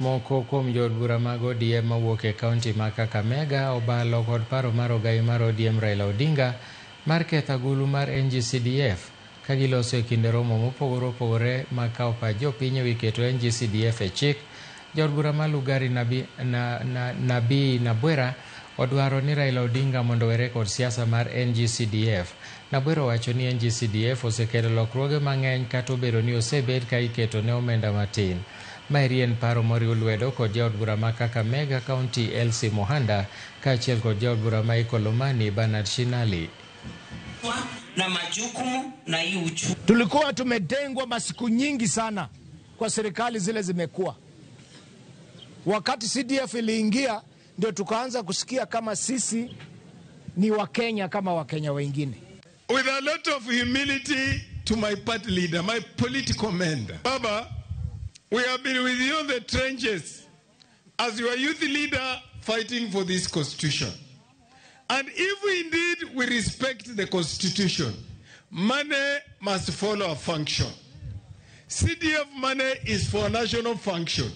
Moko kuom jood bura mag ODM mawuok e kaunti ma Kakamega obalo kod paro mar ogai mar ODM Raila Odinga mar ketho agulu mar NG-CDF ka giloso e kinde romo mopogore opogore ma kawo pach jopiny e wi keto NG-CDF e chik. Jood bura ma Lugari Nabii Nabwera odwaro ni Raila Odinga mondo were kod siasa mar NG-CDF. Nabwera wacho ni NG-CDF osekelo lokruoge mang'eny kata obedo ni osebed ka iketo ne omenda matin. Maeri en paro moriw lwedo kod jaod bura ma Kakamega County Elsie Mohanda kaachiel kod jaod bura ma Ikolomani Bernard Shinali. Na majukumu na hii uchumi. Tulikuwa tumetengwa masiku nyingi sana kwa serikali zile zimekuwa. Wakati CDF iliingia ndio tukaanza kusikia kama sisi ni Wakenya kama Wakenya wengine. With a lot of humility to my party leader, my political mentor. Baba, we have been with you in the trenches as your youth leader fighting for this constitution. And if indeed we respect the constitution, money must follow a function. CDF money is for national function.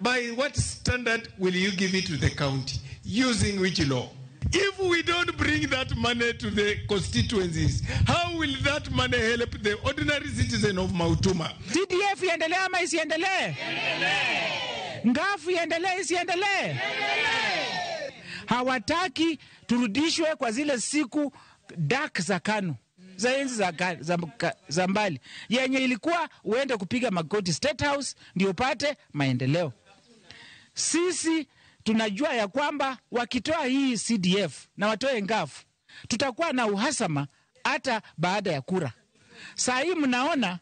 By what standard will you give it to the county? Using which law? If we don't bring that money to the constituencies, how will that money help the ordinary citizen of Mautuma? CDF iendelee ama isiendelee? Ngafu iendelee isiendelee? Hawataki turudishwe kwa zile siku dark za KANU, za enzi za mbali, yenye ilikuwa uende kupiga magoti State House ndio upate maendeleo. Sisi tunajua ya kwamba wakitoa hii CDF na watoe ngafu, tutakuwa na uhasama hata baada ya kura. Saa hii mnaona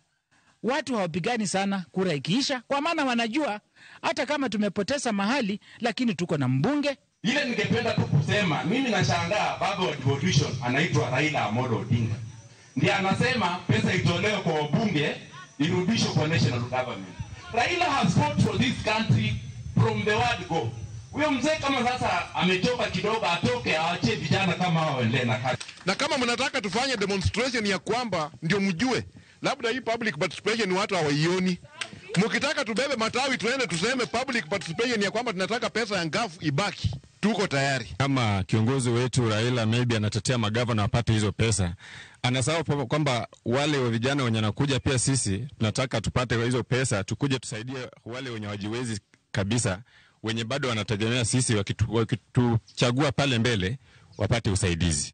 watu hawapigani sana kura ikiisha, kwa maana wanajua hata kama tumepoteza mahali, lakini tuko na mbunge. Ile ningependa tu kusema, mimi nashangaa baba wa devolution anaitwa Raila Amolo Odinga. Ndiye anasema pesa itolewe kwa wabunge irudishwe kwa national government. Raila has fought for this country from the word go. Huyo mzee kama sasa amechoka kidogo, atoke aache vijana kama hao waendelee na kazi. Na kama mnataka tufanye demonstration ya kwamba ndio mjue, labda hii public participation watu hawaioni. Mkitaka tubebe matawi tuende tuseme public participation ya kwamba tunataka pesa ya ngafu ibaki, tuko tayari. Kama kiongozi wetu Raila maybe anatetea magavana wapate hizo pesa, anasahau kwamba wale wa vijana wenye nakuja pia sisi tunataka tupate hizo pesa, tukuje tusaidie wale wenye wajiwezi kabisa, wenye bado wanategemea sisi wakituchagua pale mbele wapate usaidizi.